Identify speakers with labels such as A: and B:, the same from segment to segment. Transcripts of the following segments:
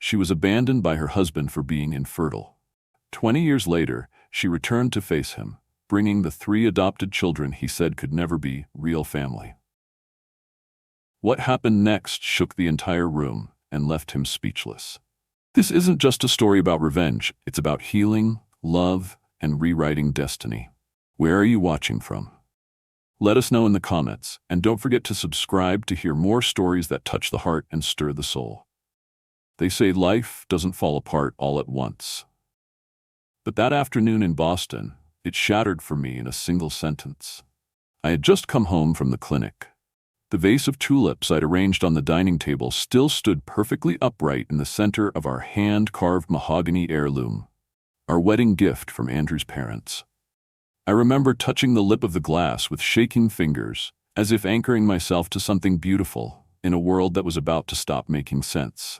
A: She was abandoned by her husband for being infertile. 20 years later, she returned to face him, bringing the 3 adopted children he said could never be real family. What happened next shook the entire room and left him speechless. This isn't just a story about revenge, it's about healing, love, and rewriting destiny. Where are you watching from? Let us know in the comments, and don't forget to subscribe to hear more stories that touch the heart and stir the soul. They say life doesn't fall apart all at once. But that afternoon in Boston, it shattered for me in a single sentence. I had just come home from the clinic. The vase of tulips I'd arranged on the dining table still stood perfectly upright in the center of our hand-carved mahogany heirloom, our wedding gift from Andrew's parents. I remember touching the lip of the glass with shaking fingers, as if anchoring myself to something beautiful in a world that was about to stop making sense.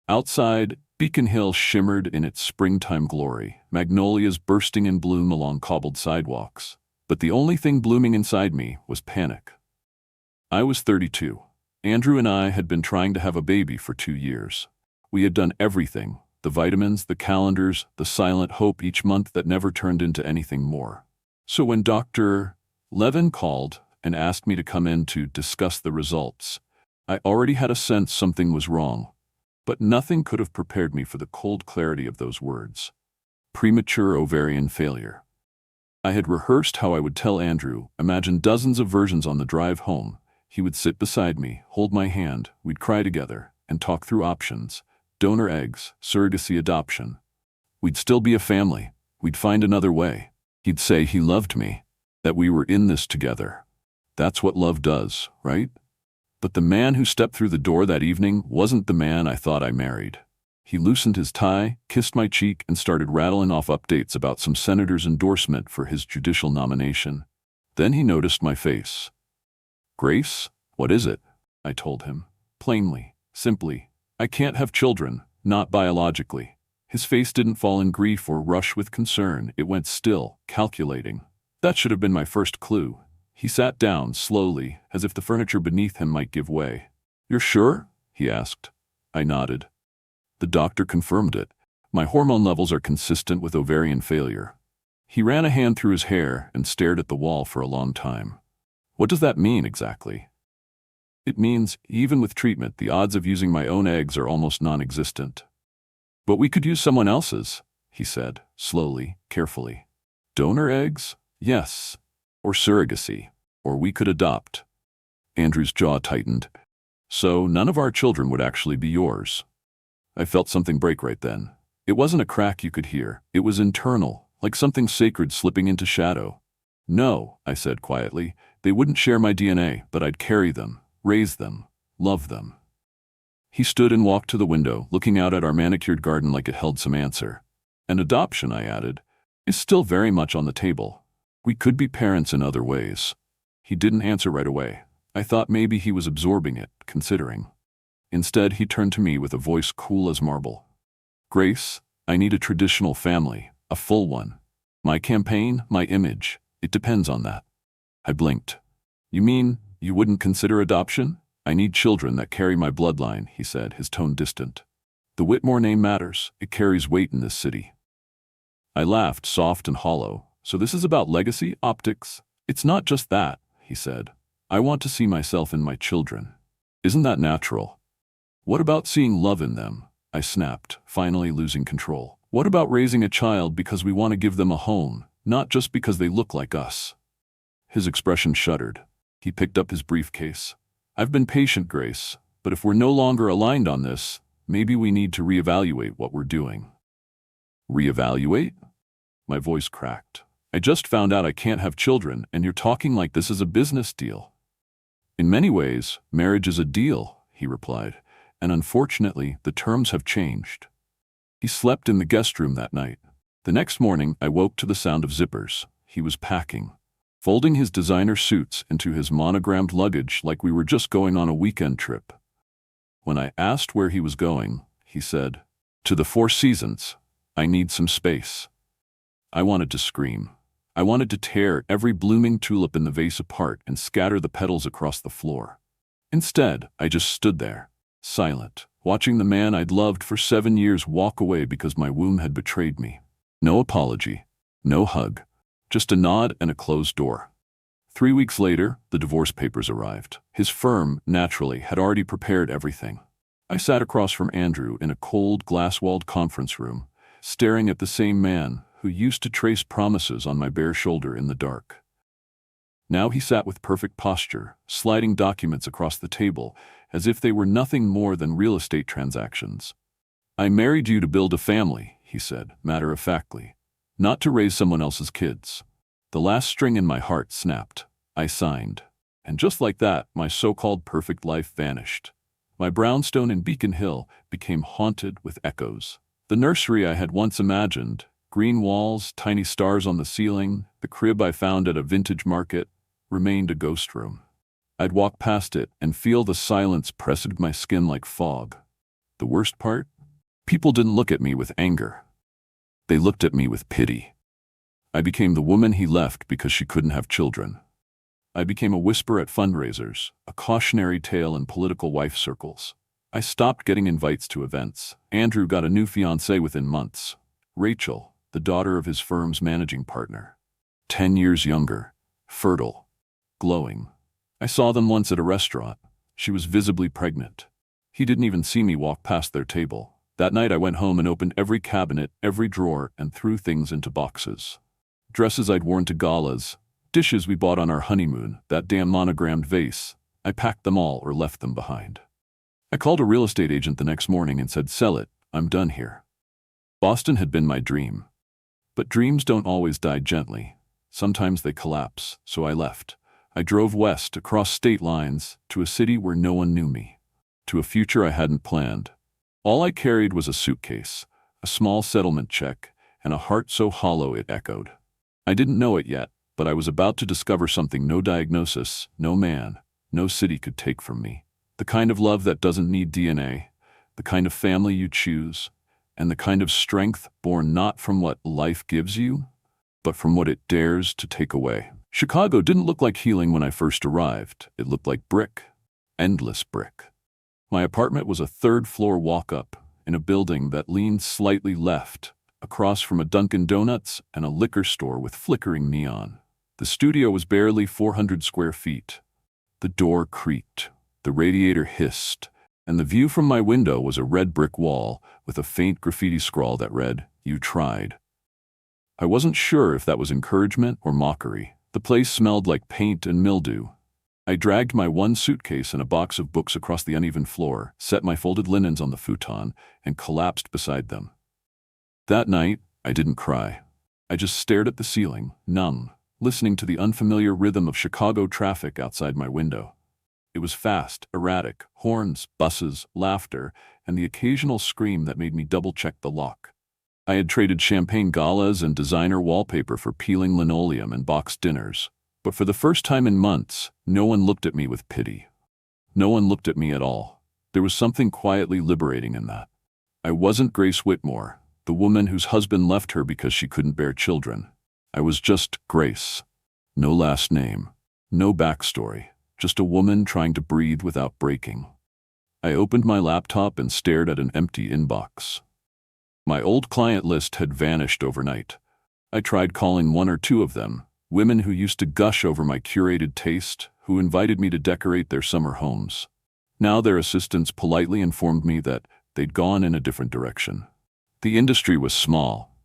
A: Outside, Beacon Hill shimmered in its springtime glory, magnolias bursting in bloom along cobbled sidewalks. But the only thing blooming inside me was panic. I was 32. Andrew and I had been trying to have a baby for 2 years. We had done everything, the vitamins, the calendars, the silent hope each month that never turned into anything more. So when Dr. Levin called and asked me to come in to discuss the results, I already had a sense something was wrong. But nothing could have prepared me for the cold clarity of those words. Premature ovarian failure. I had rehearsed how I would tell Andrew, imagined dozens of versions on the drive home. He would sit beside me, hold my hand, we'd cry together, and talk through options. Donor eggs, surrogacy, adoption. We'd still be a family. We'd find another way. He'd say he loved me, that we were in this together. That's what love does, right? But the man who stepped through the door that evening wasn't the man I thought I married. He loosened his tie, kissed my cheek, and started rattling off updates about some senator's endorsement for his judicial nomination. Then he noticed my face. "Grace, what is it?" I told him. Plainly, simply, I can't have children, not biologically. His face didn't fall in grief or rush with concern. It went still, calculating. That should have been my first clue. He sat down, slowly, as if the furniture beneath him might give way. "You're sure?" he asked. I nodded. The doctor confirmed it. My hormone levels are consistent with ovarian failure. He ran a hand through his hair and stared at the wall for a long time. "What does that mean exactly?" "It means, even with treatment, the odds of using my own eggs are almost non-existent." "But we could use someone else's," he said, slowly, carefully. "Donor eggs? Yes. Or surrogacy. Or we could adopt." Andrew's jaw tightened. "So none of our children would actually be yours." I felt something break right then. It wasn't a crack you could hear. It was internal, like something sacred slipping into shadow. "No," I said quietly. "They wouldn't share my DNA, but I'd carry them, raise them, love them." He stood and walked to the window, looking out at our manicured garden like it held some answer. "And adoption," I added, "is still very much on the table. We could be parents in other ways." He didn't answer right away. I thought maybe he was absorbing it, considering. Instead, he turned to me with a voice cool as marble. "Grace, I need a traditional family, a full one. My campaign, my image, it depends on that." I blinked. "You mean you wouldn't consider adoption?" "I need children that carry my bloodline," he said, his tone distant. "The Whitmore name matters. It carries weight in this city." I laughed, soft and hollow. "So this is about legacy, optics?" "It's not just that," he said. "I want to see myself in my children. Isn't that natural?" "What about seeing love in them?" I snapped, finally losing control. "What about raising a child because we want to give them a home, not just because they look like us?" His expression shuddered. He picked up his briefcase. "I've been patient, Grace, but if we're no longer aligned on this, maybe we need to reevaluate what we're doing." "Reevaluate?" My voice cracked. "I just found out I can't have children, and you're talking like this is a business deal." "In many ways, marriage is a deal," he replied, "and unfortunately, the terms have changed." He slept in the guest room that night. The next morning, I woke to the sound of zippers. He was packing, folding his designer suits into his monogrammed luggage like we were just going on a weekend trip. When I asked where he was going, he said, "To the Four Seasons. I need some space." I wanted to scream. I wanted to tear every blooming tulip in the vase apart and scatter the petals across the floor. Instead, I just stood there, silent, watching the man I'd loved for 7 years walk away because my womb had betrayed me. No apology, no hug, just a nod and a closed door. 3 weeks later, the divorce papers arrived. His firm, naturally, had already prepared everything. I sat across from Andrew in a cold, glass-walled conference room, staring at the same man who used to trace promises on my bare shoulder in the dark. Now he sat with perfect posture, sliding documents across the table, as if they were nothing more than real estate transactions. "I married you to build a family," he said, matter-of-factly, "not to raise someone else's kids." The last string in my heart snapped. I signed. And just like that, my so-called perfect life vanished. My brownstone in Beacon Hill became haunted with echoes. The nursery I had once imagined, green walls, tiny stars on the ceiling, the crib I found at a vintage market, remained a ghost room. I'd walk past it and feel the silence press against my skin like fog. The worst part? People didn't look at me with anger. They looked at me with pity. I became the woman he left because she couldn't have children. I became a whisper at fundraisers, a cautionary tale in political wife circles. I stopped getting invites to events. Andrew got a new fiancée within months. Rachel, the daughter of his firm's managing partner. 10 years younger, fertile, glowing. I saw them once at a restaurant. She was visibly pregnant. He didn't even see me walk past their table. That night I went home and opened every cabinet, every drawer, and threw things into boxes. Dresses I'd worn to galas, dishes we bought on our honeymoon, that damn monogrammed vase. I packed them all or left them behind. I called a real estate agent the next morning and said, "Sell it, I'm done here." Boston had been my dream. But dreams don't always die gently. Sometimes they collapse, so I left. I drove west, across state lines, to a city where no one knew me, to a future I hadn't planned. All I carried was a suitcase, a small settlement check, and a heart so hollow it echoed. I didn't know it yet, but I was about to discover something no diagnosis, no man, no city could take from me. The kind of love that doesn't need DNA, the kind of family you choose, and the kind of strength born not from what life gives you, but from what it dares to take away. Chicago didn't look like healing when I first arrived. It looked like brick, endless brick. My apartment was a third-floor walk-up in a building that leaned slightly left, across from a Dunkin' Donuts and a liquor store with flickering neon. The studio was barely 400 square feet. The door creaked, the radiator hissed, and the view from my window was a red brick wall with a faint graffiti scrawl that read, "You tried." I wasn't sure if that was encouragement or mockery. The place smelled like paint and mildew. I dragged my one suitcase and a box of books across the uneven floor, set my folded linens on the futon, and collapsed beside them. That night, I didn't cry. I just stared at the ceiling, numb, listening to the unfamiliar rhythm of Chicago traffic outside my window. It was fast, erratic, horns, buses, laughter, and the occasional scream that made me double-check the lock. I had traded champagne galas and designer wallpaper for peeling linoleum and boxed dinners. But for the first time in months, no one looked at me with pity. No one looked at me at all. There was something quietly liberating in that. I wasn't Grace Whitmore, the woman whose husband left her because she couldn't bear children. I was just Grace. No last name, no backstory, just a woman trying to breathe without breaking. I opened my laptop and stared at an empty inbox. My old client list had vanished overnight. I tried calling one or two of them, women who used to gush over my curated taste, who invited me to decorate their summer homes. Now their assistants politely informed me that they'd gone in a different direction. The industry was small.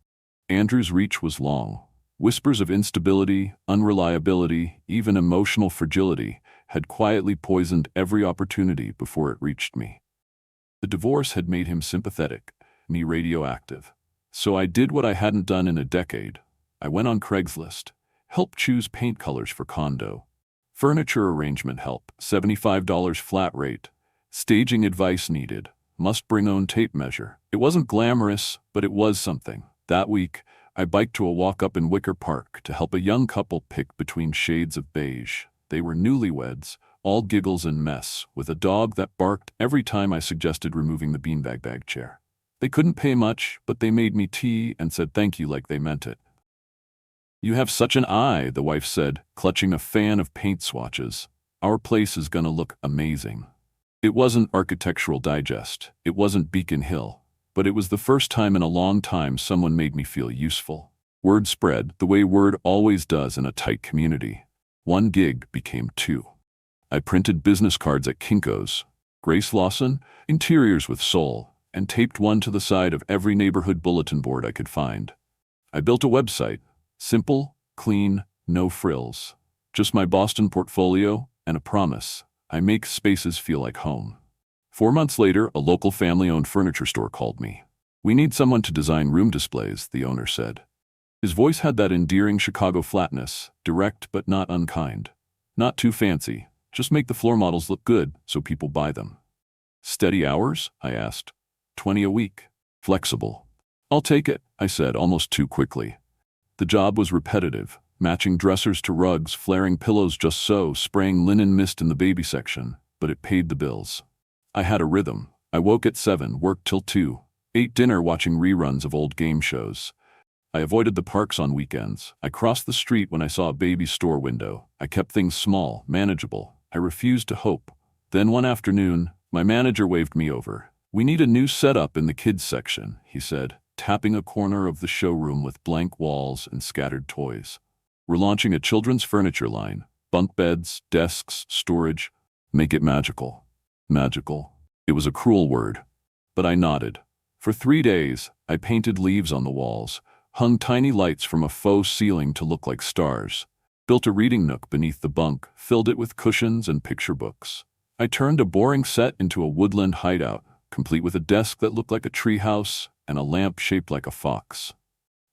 A: Andrew's reach was long. Whispers of instability, unreliability, even emotional fragility had quietly poisoned every opportunity before it reached me. The divorce had made him sympathetic, me radioactive. So I did what I hadn't done in a decade. I went on Craigslist. Help choose paint colors for condo. Furniture arrangement help, $75 flat rate. Staging advice needed. Must bring own tape measure. It wasn't glamorous, but it was something. That week, I biked to a walk-up in Wicker Park to help a young couple pick between shades of beige. They were newlyweds, all giggles and mess, with a dog that barked every time I suggested removing the beanbag bag chair. They couldn't pay much, but they made me tea and said thank you like they meant it. "You have such an eye," the wife said, clutching a fan of paint swatches. "Our place is gonna look amazing." It wasn't Architectural Digest, it wasn't Beacon Hill, but it was the first time in a long time someone made me feel useful. Word spread, the way word always does in a tight community. One gig became two. I printed business cards at Kinko's, Grace Lawson, Interiors with Soul, and taped one to the side of every neighborhood bulletin board I could find. I built a website, simple, clean, no frills. Just my Boston portfolio and a promise. I make spaces feel like home. 4 months later, a local family-owned furniture store called me. "We need someone to design room displays," the owner said. His voice had that endearing Chicago flatness, direct but not unkind. "Not too fancy, just make the floor models look good so people buy them." "Steady hours?" I asked. 20 a week. "Flexible." "I'll take it," I said almost too quickly. The job was repetitive. Matching dressers to rugs, flaring pillows just so, spraying linen mist in the baby section, but it paid the bills. I had a rhythm. I woke at 7, worked till 2, ate dinner watching reruns of old game shows. I avoided the parks on weekends. I crossed the street when I saw a baby store window. I kept things small, manageable. I refused to hope. Then one afternoon, my manager waved me over. "We need a new setup in the kids section," he said, tapping a corner of the showroom with blank walls and scattered toys. "We're launching a children's furniture line. Bunk beds, desks, storage. Make it magical." Magical. It was a cruel word. But I nodded. For 3 days, I painted leaves on the walls, hung tiny lights from a faux ceiling to look like stars, built a reading nook beneath the bunk, filled it with cushions and picture books. I turned a boring set into a woodland hideout, complete with a desk that looked like a treehouse and a lamp shaped like a fox.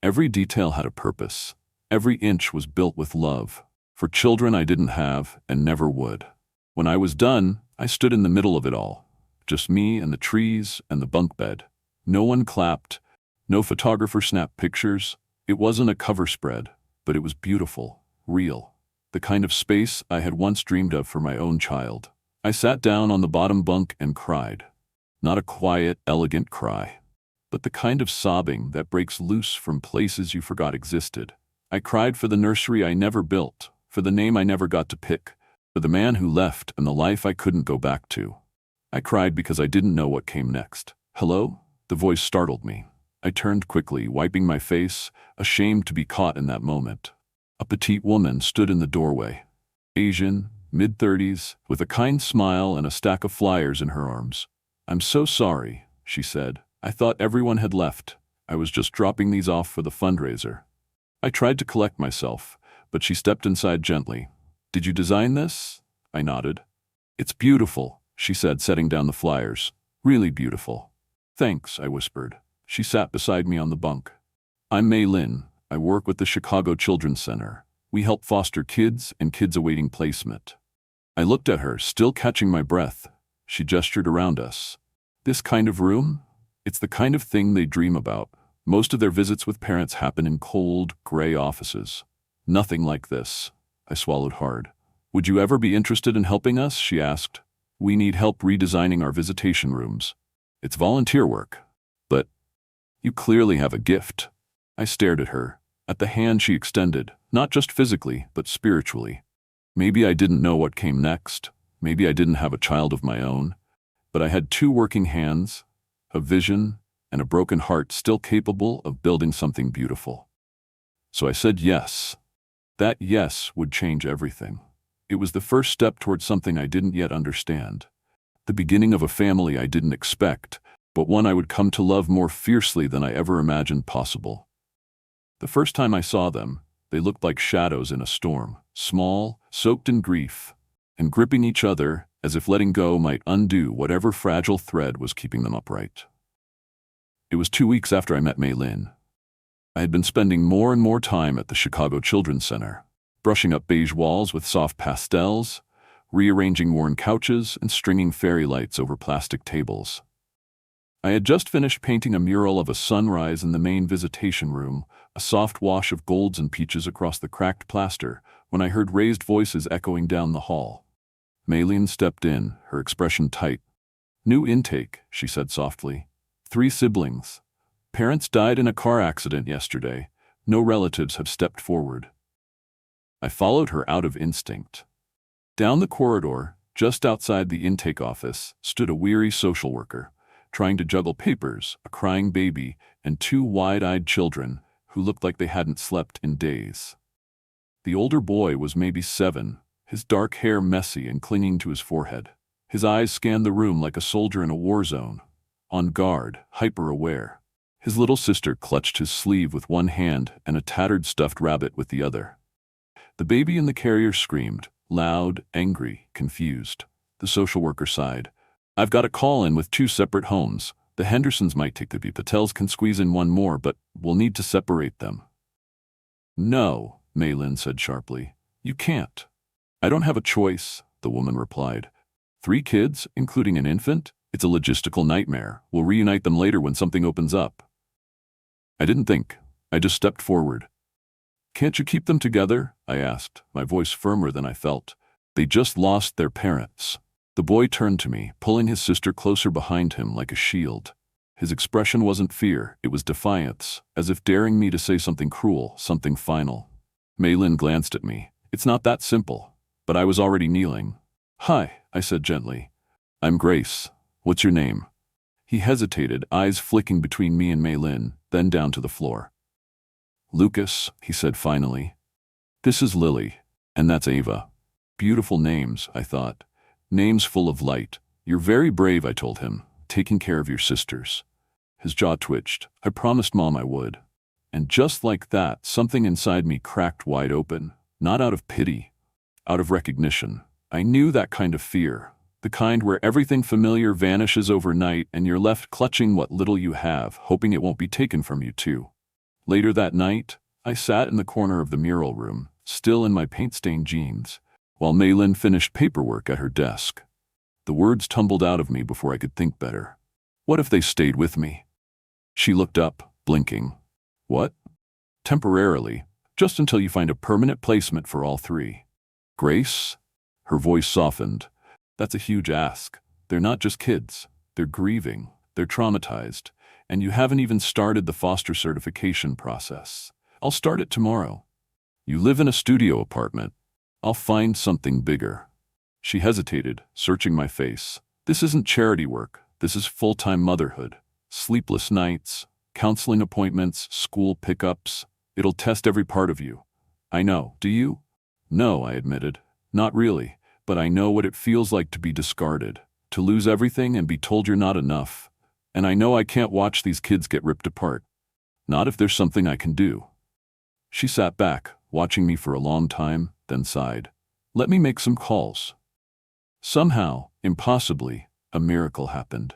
A: Every detail had a purpose. Every inch was built with love, for children I didn't have and never would. When I was done, I stood in the middle of it all. Just me and the trees and the bunk bed. No one clapped. No photographer snapped pictures. It wasn't a cover spread, but it was beautiful, real. The kind of space I had once dreamed of for my own child. I sat down on the bottom bunk and cried. Not a quiet, elegant cry, but the kind of sobbing that breaks loose from places you forgot existed. I cried for the nursery I never built, for the name I never got to pick, for the man who left and the life I couldn't go back to. I cried because I didn't know what came next. "Hello?" The voice startled me. I turned quickly, wiping my face, ashamed to be caught in that moment. A petite woman stood in the doorway. Asian, mid-30s, with a kind smile and a stack of flyers in her arms. "I'm so sorry," she said. "I thought everyone had left. I was just dropping these off for the fundraiser." I tried to collect myself, but she stepped inside gently. "Did you design this?" I nodded. "It's beautiful," she said, setting down the flyers. "Really beautiful." "Thanks," I whispered. She sat beside me on the bunk. "I'm Mei Lin. I work with the Chicago Children's Center. We help foster kids and kids awaiting placement." I looked at her, still catching my breath. She gestured around us. "This kind of room? It's the kind of thing they dream about. Most of their visits with parents happen in cold, gray offices. Nothing like this." I swallowed hard. "Would you ever be interested in helping us?" she asked. "We need help redesigning our visitation rooms. It's volunteer work. But you clearly have a gift." I stared at her, at the hand she extended, not just physically, but spiritually. Maybe I didn't know what came next. Maybe I didn't have a child of my own. But I had 2 working hands, a vision, and a broken heart still capable of building something beautiful. So I said yes. That yes would change everything. It was the first step towards something I didn't yet understand. The beginning of a family I didn't expect, but one I would come to love more fiercely than I ever imagined possible. The first time I saw them, they looked like shadows in a storm, small, soaked in grief, and gripping each other as if letting go might undo whatever fragile thread was keeping them upright. It was 2 weeks after I met Mei Lin. I had been spending more and more time at the Chicago Children's Center, brushing up beige walls with soft pastels, rearranging worn couches, and stringing fairy lights over plastic tables. I had just finished painting a mural of a sunrise in the main visitation room, a soft wash of golds and peaches across the cracked plaster, when I heard raised voices echoing down the hall. Mei Lin stepped in, her expression tight. "New intake," she said softly. 3 siblings. Parents died in a car accident yesterday. No relatives have stepped forward." I followed her out of instinct. Down the corridor, Just outside the intake office stood a weary social worker, trying to juggle papers, a crying baby, and two wide-eyed children who looked like they hadn't slept in days. The older boy was maybe 7, his dark hair messy and clinging to his forehead. His eyes scanned the room like a soldier in a war zone, on guard, hyper-aware. His little sister clutched his sleeve with one hand and a tattered stuffed rabbit with the other. The baby in the carrier screamed, loud, angry, confused. The social worker sighed. "I've got a call in with 2 separate homes. The Hendersons might take the Patels can squeeze in one more, but we'll need to separate them." "No," Maylin said sharply. "You can't." "I don't have a choice," the woman replied. 3 kids, including an infant? It's a logistical nightmare. We'll reunite them later when something opens up." I didn't think. I just stepped forward. "Can't you keep them together?" I asked, my voice firmer than I felt. "They just lost their parents." The boy turned to me, pulling his sister closer behind him like a shield. His expression wasn't fear, it was defiance, as if daring me to say something cruel, something final. Maylin glanced at me. "It's not that simple." But I was already kneeling. "Hi," I said gently. "I'm Grace. What's your name?" He hesitated, eyes flicking between me and Maylin, then down to the floor. "Lucas," he said finally. "This is Lily, and that's Ava." Beautiful names, I thought. Names full of light. "You're very brave," I told him, "taking care of your sisters." His jaw twitched. "I promised Mom I would." And just like that, something inside me cracked wide open, not out of pity, out of recognition. I knew that kind of fear, the kind where everything familiar vanishes overnight and you're left clutching what little you have, hoping it won't be taken from you too. Later that night, I sat in the corner of the mural room, still in my paint-stained jeans, while Maylin finished paperwork at her desk. The words tumbled out of me before I could think better. What if they stayed with me? She looked up, blinking. "What?" "Temporarily, just until you find a permanent placement for all 3. "Grace?" Her voice softened. "That's a huge ask. They're not just kids. They're grieving. They're traumatized. And you haven't even started the foster certification process. I'll start it tomorrow. You live in a studio apartment. I'll find something bigger." She hesitated, searching my face. "This isn't charity work. This is full-time motherhood. Sleepless nights, counseling appointments, school pickups. It'll test every part of you." "I know. Do you?" "No," I admitted. "Not really. But I know what it feels like to be discarded, to lose everything and be told you're not enough. And I know I can't watch these kids get ripped apart. Not if there's something I can do." She sat back, watching me for a long time, then sighed. "Let me make some calls." Somehow, impossibly, a miracle happened.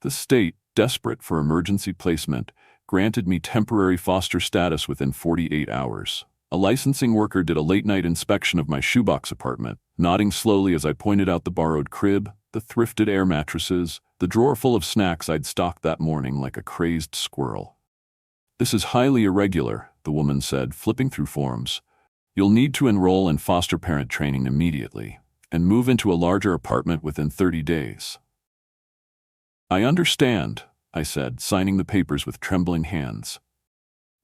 A: The state, desperate for emergency placement, granted me temporary foster status within 48 hours. A licensing worker did a late-night inspection of my shoebox apartment, nodding slowly as I pointed out the borrowed crib, the thrifted air mattresses, the drawer full of snacks I'd stocked that morning like a crazed squirrel. "This is highly irregular," the woman said, flipping through forms. "You'll need to enroll in foster parent training immediately, and move into a larger apartment within 30 days. "I understand," I said, signing the papers with trembling hands.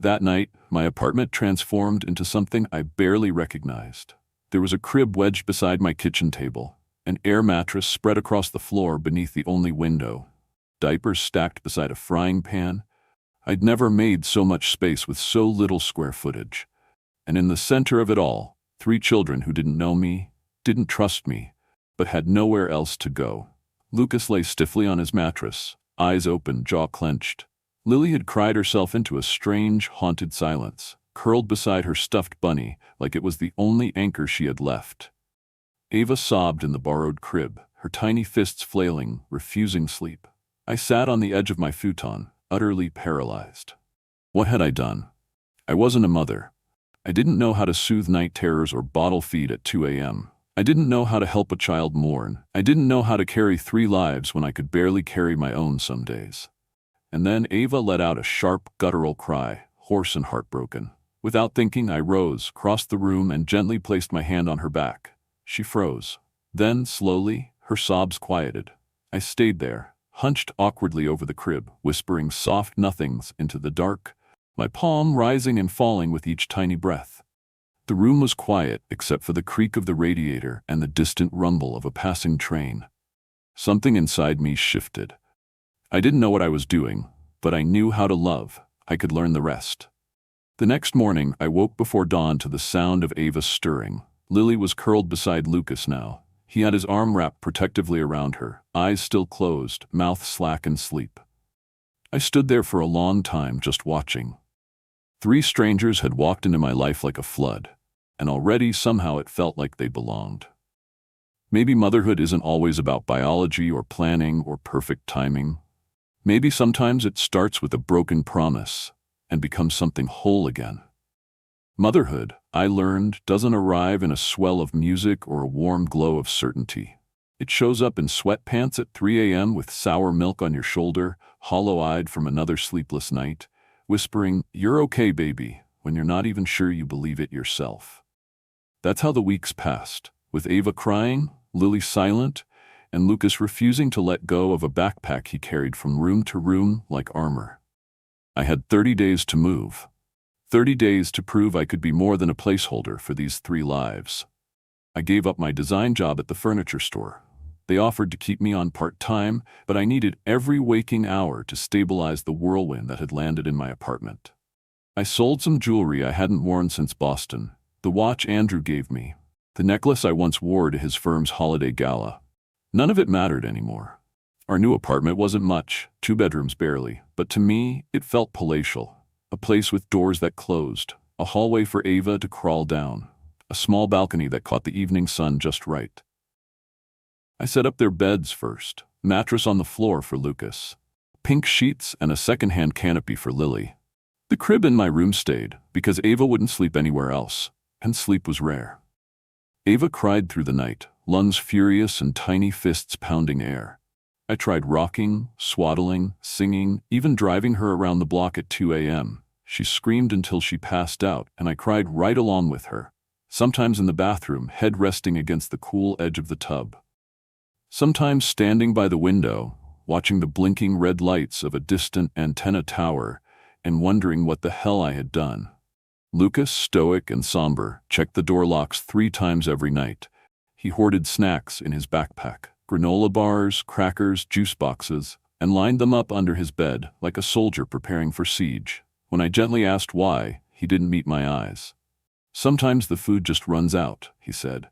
A: That night, my apartment transformed into something I barely recognized. There was a crib wedged beside my kitchen table, an air mattress spread across the floor beneath the only window, diapers stacked beside a frying pan. I'd never made so much space with so little square footage. And in the center of it all, 3 children who didn't know me, didn't trust me, but had nowhere else to go. Lucas lay stiffly on his mattress, eyes open, jaw clenched. Lily had cried herself into a strange, haunted silence, curled beside her stuffed bunny like it was the only anchor she had left. Ava sobbed in the borrowed crib, her tiny fists flailing, refusing sleep. I sat on the edge of my futon, utterly paralyzed. What had I done? I wasn't a mother. I didn't know how to soothe night terrors or bottle feed at 2 a.m. I didn't know how to help a child mourn. I didn't know how to carry 3 lives when I could barely carry my own some days. And then Ava let out a sharp, guttural cry, hoarse and heartbroken. Without thinking, I rose, crossed the room, and gently placed my hand on her back. She froze. Then, slowly, her sobs quieted. I stayed there, hunched awkwardly over the crib, whispering soft nothings into the dark, my palm rising and falling with each tiny breath. The room was quiet except for the creak of the radiator and the distant rumble of a passing train. Something inside me shifted. I didn't know what I was doing, but I knew how to love. I could learn the rest. The next morning, I woke before dawn to the sound of Ava stirring. Lily was curled beside Lucas now. He had his arm wrapped protectively around her, eyes still closed, mouth slack in sleep. I stood there for a long time just watching. 3 strangers had walked into my life like a flood, and already somehow it felt like they belonged. Maybe motherhood isn't always about biology or planning or perfect timing. Maybe sometimes it starts with a broken promise and becomes something whole again. Motherhood, I learned, doesn't arrive in a swell of music or a warm glow of certainty. It shows up in sweatpants at 3 a.m. with sour milk on your shoulder, hollow-eyed from another sleepless night, whispering, "You're okay, baby," when you're not even sure you believe it yourself. That's how the weeks passed, with Ava crying, Lily silent, and Lucas refusing to let go of a backpack he carried from room to room like armor. I had 30 days to move. 30 days to prove I could be more than a placeholder for these 3 lives. I gave up my design job at the furniture store. They offered to keep me on part-time, but I needed every waking hour to stabilize the whirlwind that had landed in my apartment. I sold some jewelry I hadn't worn since Boston, the watch Andrew gave me, the necklace I once wore to his firm's holiday gala. None of it mattered anymore. Our new apartment wasn't much, 2 bedrooms barely, but to me, it felt palatial. A place with doors that closed, a hallway for Ava to crawl down, a small balcony that caught the evening sun just right. I set up their beds first, mattress on the floor for Lucas, pink sheets and a second-hand canopy for Lily. The crib in my room stayed, because Ava wouldn't sleep anywhere else, and sleep was rare. Ava cried through the night, lungs furious and tiny fists pounding air. I tried rocking, swaddling, singing, even driving her around the block at 2 a.m. She screamed until she passed out, and I cried right along with her, sometimes in the bathroom, head resting against the cool edge of the tub. Sometimes standing by the window, watching the blinking red lights of a distant antenna tower, and wondering what the hell I had done. Lucas, stoic and somber, checked the door locks 3 times every night. He hoarded snacks in his backpack, granola bars, crackers, juice boxes, and lined them up under his bed like a soldier preparing for siege. When I gently asked why, he didn't meet my eyes. "Sometimes the food just runs out," he said.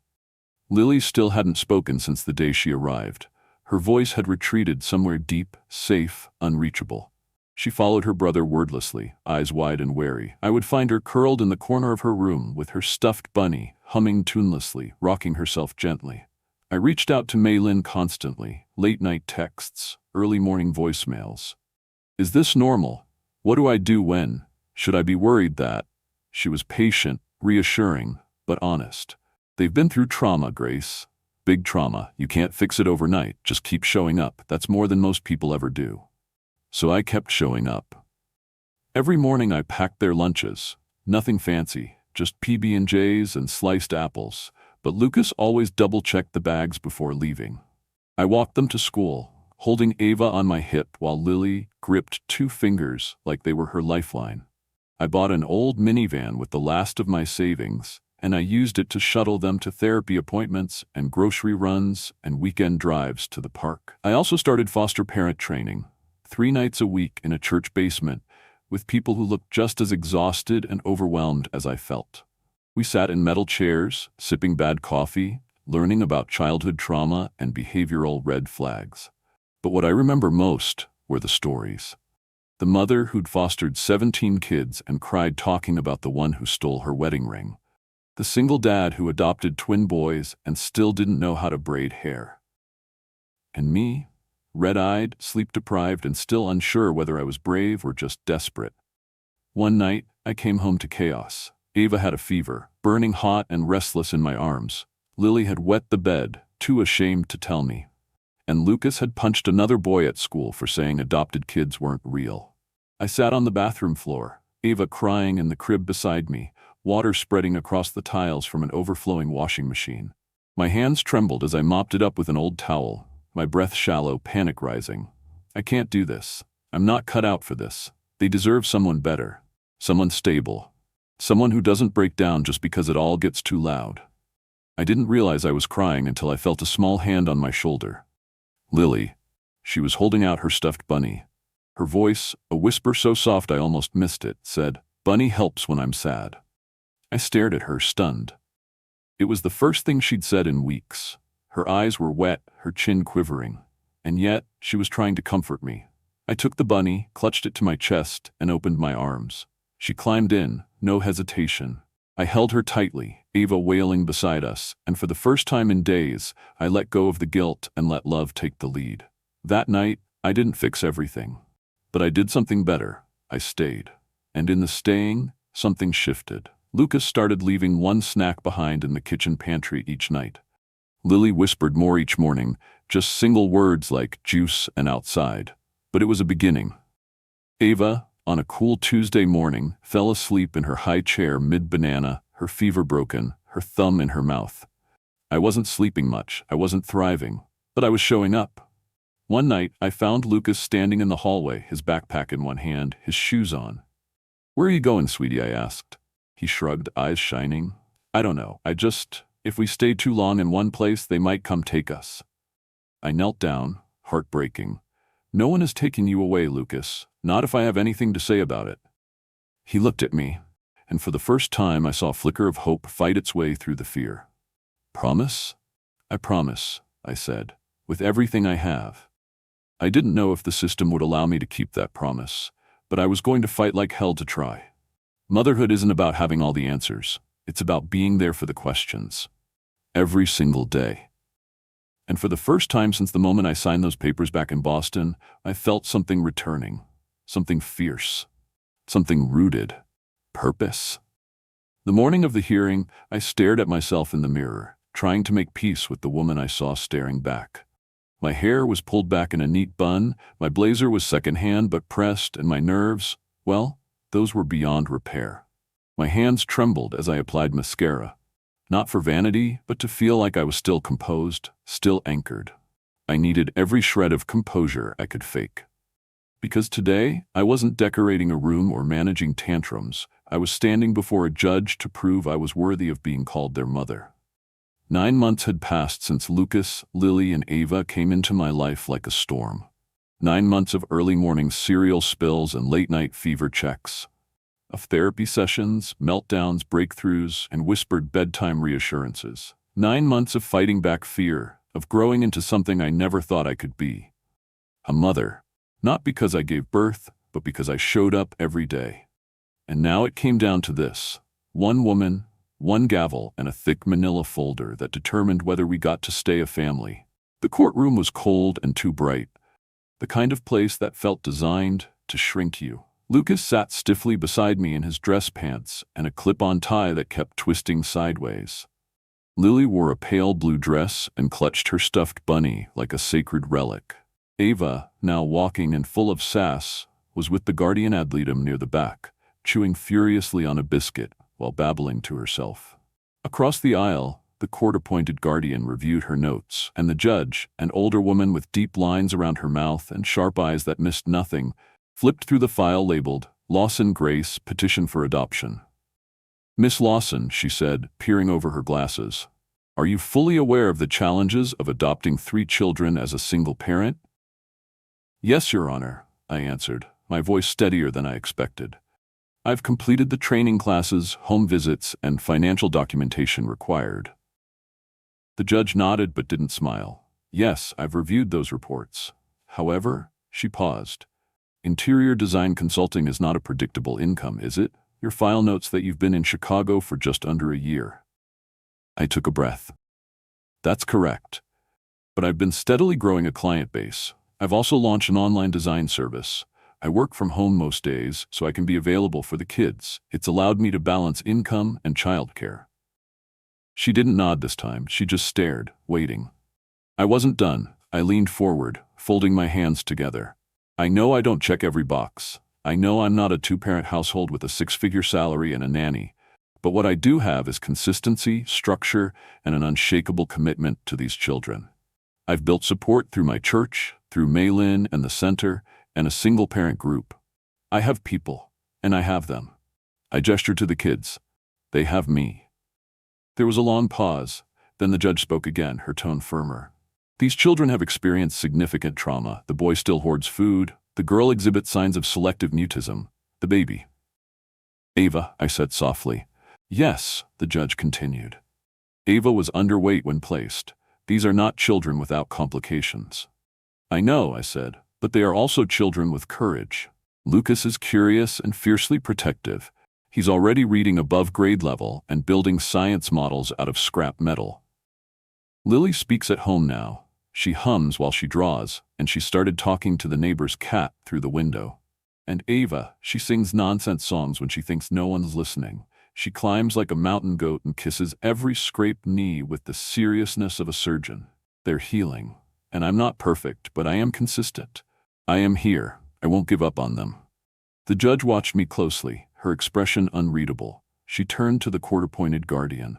A: Lily still hadn't spoken since the day she arrived. Her voice had retreated somewhere deep, safe, unreachable. She followed her brother wordlessly, eyes wide and wary. I would find her curled in the corner of her room with her stuffed bunny, humming tunelessly, rocking herself gently. I reached out to Maylin constantly, late-night texts, early morning voicemails. "Is this normal? What do I do when? Should I be worried that?" She was patient, reassuring, but honest. "They've been through trauma, Grace. Big trauma. You can't fix it overnight. Just keep showing up. That's more than most people ever do." So I kept showing up. Every morning I packed their lunches. Nothing fancy, just PB&Js and sliced apples. But Lucas always double-checked the bags before leaving. I walked them to school, holding Ava on my hip while Lily gripped 2 fingers like they were her lifeline. I bought an old minivan with the last of my savings, and I used it to shuttle them to therapy appointments and grocery runs and weekend drives to the park. I also started foster parent training, 3 nights a week in a church basement, with people who looked just as exhausted and overwhelmed as I felt. We sat in metal chairs, sipping bad coffee, learning about childhood trauma and behavioral red flags. But what I remember most were the stories. The mother who'd fostered 17 kids and cried talking about the one who stole her wedding ring. The single dad who adopted twin boys and still didn't know how to braid hair. And me, red-eyed, sleep-deprived, and still unsure whether I was brave or just desperate. One night, I came home to chaos. Ava had a fever, burning hot and restless in my arms. Lily had wet the bed, too ashamed to tell me. And Lucas had punched another boy at school for saying adopted kids weren't real. I sat on the bathroom floor, Ava crying in the crib beside me, water spreading across the tiles from an overflowing washing machine. My hands trembled as I mopped it up with an old towel, my breath shallow, panic rising. I can't do this. I'm not cut out for this. They deserve someone better. Someone stable. Someone who doesn't break down just because it all gets too loud. I didn't realize I was crying until I felt a small hand on my shoulder. Lily. She was holding out her stuffed bunny. Her voice, a whisper so soft I almost missed it, said, "Bunny helps when I'm sad." I stared at her, stunned. It was the first thing she'd said in weeks. Her eyes were wet, her chin quivering. And yet, she was trying to comfort me. I took the bunny, clutched it to my chest, and opened my arms. She climbed in, no hesitation. I held her tightly, Ava wailing beside us, and for the first time in days, I let go of the guilt and let love take the lead. That night, I didn't fix everything. But I did something better. I stayed. And in the staying, something shifted. Lucas started leaving one snack behind in the kitchen pantry each night. Lily whispered more each morning, just single words like juice and outside. But it was a beginning. Ava, on a cool Tuesday morning, fell asleep in her high chair mid-banana, her fever broken, her thumb in her mouth. I wasn't sleeping much, I wasn't thriving, but I was showing up. One night, I found Lucas standing in the hallway, his backpack in one hand, his shoes on. "Where are you going, sweetie?" I asked. He shrugged, eyes shining. "I don't know, if we stay too long in one place, they might come take us." I knelt down, heartbreaking. "No one is taking you away, Lucas, not if I have anything to say about it." He looked at me, and for the first time I saw a flicker of hope fight its way through the fear. "Promise?" "I promise," I said, "with everything I have." I didn't know if the system would allow me to keep that promise, but I was going to fight like hell to try. Motherhood isn't about having all the answers. It's about being there for the questions. Every single day. And for the first time since the moment I signed those papers back in Boston, I felt something returning. Something fierce. Something rooted. Purpose. The morning of the hearing, I stared at myself in the mirror, trying to make peace with the woman I saw staring back. My hair was pulled back in a neat bun, my blazer was secondhand but pressed, and my nerves, well, those were beyond repair. My hands trembled as I applied mascara. Not for vanity, but to feel like I was still composed, still anchored. I needed every shred of composure I could fake. Because today, I wasn't decorating a room or managing tantrums. I was standing before a judge to prove I was worthy of being called their mother. 9 months had passed since Lucas, Lily, and Ava came into my life like a storm. 9 months of early morning cereal spills and late-night fever checks. Of therapy sessions, meltdowns, breakthroughs, and whispered bedtime reassurances. 9 months of fighting back fear, of growing into something I never thought I could be. A mother. Not because I gave birth, but because I showed up every day. And now it came down to this. One woman, one gavel, and a thick manila folder that determined whether we got to stay a family. The courtroom was cold and too bright. The kind of place that felt designed to shrink you. Lucas sat stiffly beside me in his dress pants and a clip-on tie that kept twisting sideways. Lily wore a pale blue dress and clutched her stuffed bunny like a sacred relic. Ava, now walking and full of sass, was with the guardian ad litem near the back, chewing furiously on a biscuit while babbling to herself. Across the aisle, the court-appointed guardian reviewed her notes, and the judge, an older woman with deep lines around her mouth and sharp eyes that missed nothing, flipped through the file labeled, "Lawson Grace, Petition for Adoption." "Miss Lawson," she said, peering over her glasses, "are you fully aware of the challenges of adopting 3 children as a single parent?" "Yes, Your Honor," I answered, my voice steadier than I expected. "I've completed the training classes, home visits, and financial documentation required." The judge nodded but didn't smile. "Yes, I've reviewed those reports. However," she paused, "interior design consulting is not a predictable income, is it? Your file notes that you've been in Chicago for just under a year." I took a breath. "That's correct. But I've been steadily growing a client base. I've also launched an online design service. I work from home most days, so I can be available for the kids. It's allowed me to balance income and childcare." She didn't nod this time, she just stared, waiting. I wasn't done. I leaned forward, folding my hands together. "I know I don't check every box. I know I'm not a 2-parent household with a 6-figure salary and a nanny. But what I do have is consistency, structure, and an unshakable commitment to these children. I've built support through my church, through Maylin and the center, and a single-parent group. I have people, and I have them. I gestured to the kids. They have me. There was a long pause. Then the judge spoke again, her tone firmer. These children have experienced significant trauma. The boy still hoards food. The girl exhibits signs of selective mutism. The baby. Ava, I said softly. Yes, the judge continued. Ava was underweight when placed. These are not children without complications. I know, I said, but they are also children with courage. Lucas is curious and fiercely protective. He's already reading above grade level and building science models out of scrap metal. Lily speaks at home now. She hums while she draws, and she started talking to the neighbor's cat through the window. And Ava, she sings nonsense songs when she thinks no one's listening. She climbs like a mountain goat and kisses every scraped knee with the seriousness of a surgeon. They're healing. And I'm not perfect, but I am consistent. I am here. I won't give up on them. The judge watched me closely, her expression unreadable. She turned to the court-appointed guardian.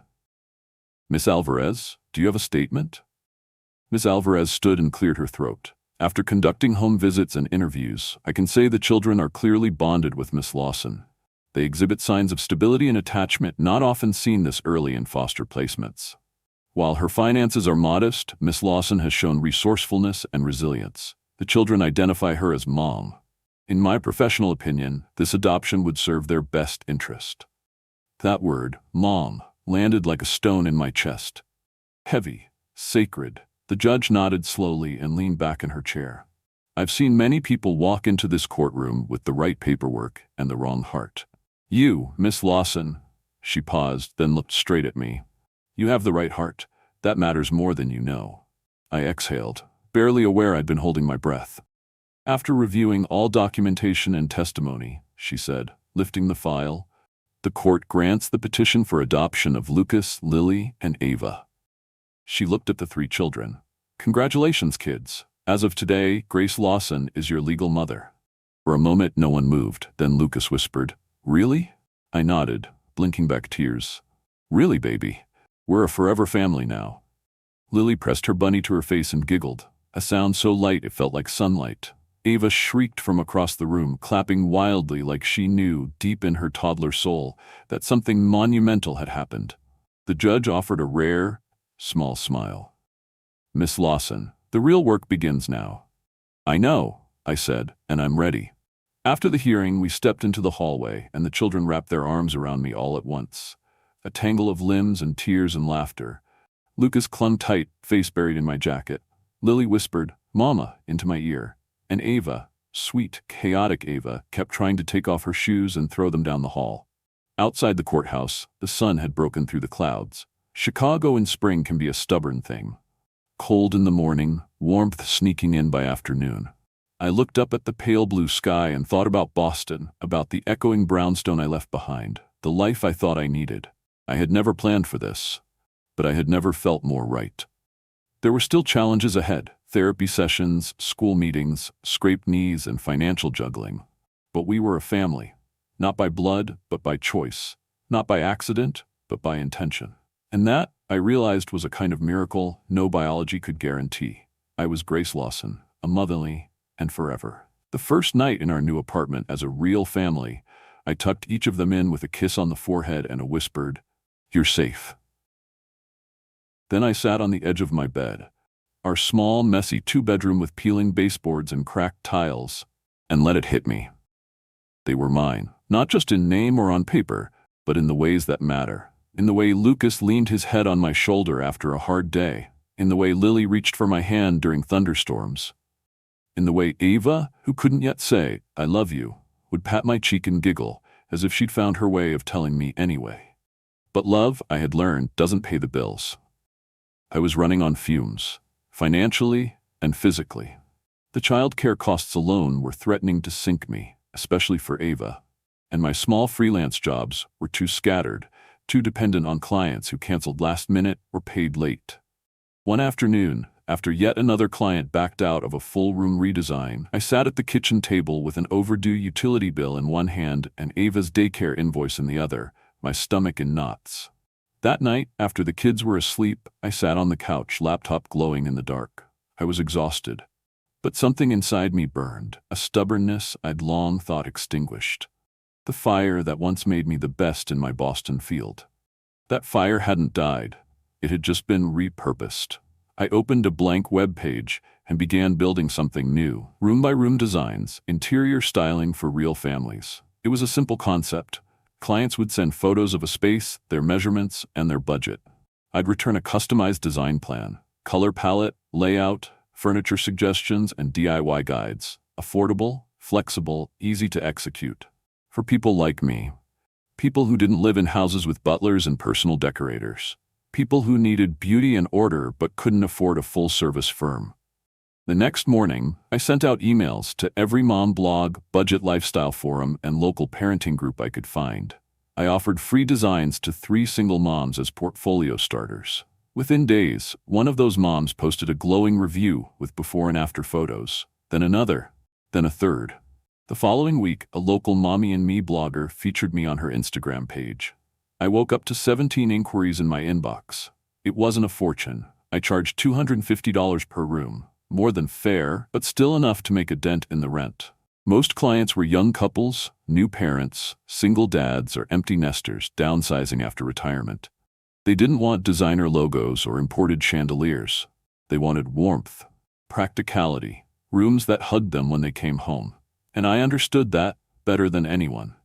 A: Miss Alvarez, do you have a statement? Miss Alvarez stood and cleared her throat. After conducting home visits and interviews, I can say the children are clearly bonded with Miss Lawson. They exhibit signs of stability and attachment not often seen this early in foster placements. While her finances are modest, Miss Lawson has shown resourcefulness and resilience. The children identify her as Mom. In my professional opinion, this adoption would serve their best interest. That word, Mom, landed like a stone in my chest. Heavy, sacred. The judge nodded slowly and leaned back in her chair. I've seen many people walk into this courtroom with the right paperwork and the wrong heart. You, Miss Lawson, she paused, then looked straight at me. You have the right heart. That matters more than you know. I exhaled, barely aware I'd been holding my breath. After reviewing all documentation and testimony, she said, lifting the file, the court grants the petition for adoption of Lucas, Lily, and Ava. She looked at the three children. Congratulations, kids. As of today, Grace Lawson is your legal mother. For a moment, no one moved. Then Lucas whispered, Really? I nodded, blinking back tears. Really, baby? We're a forever family now. Lily pressed her bunny to her face and giggled, a sound so light it felt like sunlight. Ava shrieked from across the room, clapping wildly like she knew, deep in her toddler soul, that something monumental had happened. The judge offered a rare, small smile. Miss Lawson, the real work begins now. I know, I said, and I'm ready. After the hearing, we stepped into the hallway, and the children wrapped their arms around me all at once. A tangle of limbs and tears and laughter. Lucas clung tight, face buried in my jacket. Lily whispered, Mama, into my ear. And Ava, sweet, chaotic Ava, kept trying to take off her shoes and throw them down the hall. Outside the courthouse, the sun had broken through the clouds. Chicago in spring can be a stubborn thing. Cold in the morning, warmth sneaking in by afternoon. I looked up at the pale blue sky and thought about Boston, about the echoing brownstone I left behind, the life I thought I needed. I had never planned for this, but I had never felt more right. There were still challenges ahead, therapy sessions, school meetings, scraped knees, and financial juggling. But we were a family, not by blood, but by choice, not by accident, but by intention. And that, I realized, was a kind of miracle no biology could guarantee. I was Grace Lawson, a motherly, and forever. The first night in our new apartment as a real family, I tucked each of them in with a kiss on the forehead and a whispered, You're safe. Then I sat on the edge of my bed, our small, messy two-bedroom with peeling baseboards and cracked tiles, and let it hit me. They were mine, not just in name or on paper, but in the ways that matter. In the way Lucas leaned his head on my shoulder after a hard day. In the way Lily reached for my hand during thunderstorms. In the way Ava, who couldn't yet say, I love you, would pat my cheek and giggle, as if she'd found her way of telling me anyway. But love, I had learned, doesn't pay the bills. I was running on fumes, financially and physically. The child care costs alone were threatening to sink me, especially for Ava. And my small freelance jobs were too scattered, too dependent on clients who canceled last minute or paid late. One afternoon, after yet another client backed out of a full-room redesign, I sat at the kitchen table with an overdue utility bill in one hand and Ava's daycare invoice in the other, my stomach in knots. That night, after the kids were asleep, I sat on the couch, laptop glowing in the dark. I was exhausted. But something inside me burned, a stubbornness I'd long thought extinguished. The fire that once made me the best in my Boston field. That fire hadn't died. It had just been repurposed. I opened a blank web page and began building something new. Room-by-room designs, interior styling for real families. It was a simple concept. Clients would send photos of a space, their measurements, and their budget. I'd return a customized design plan, color palette, layout, furniture suggestions, and DIY guides. Affordable, flexible, easy to execute. For people like me. People who didn't live in houses with butlers and personal decorators. People who needed beauty and order but couldn't afford a full-service firm. The next morning, I sent out emails to every mom blog, budget lifestyle forum, and local parenting group I could find. I offered free designs to 3 single moms as portfolio starters. Within days, one of those moms posted a glowing review with before and after photos, then another, then a third. The following week, a local Mommy and Me blogger featured me on her Instagram page. I woke up to 17 inquiries in my inbox. It wasn't a fortune. I charged $250 per room. More than fair, but still enough to make a dent in the rent. Most clients were young couples, new parents, single dads, or empty nesters downsizing after retirement. They didn't want designer logos or imported chandeliers. They wanted warmth, practicality, rooms that hugged them when they came home. And I understood that better than anyone.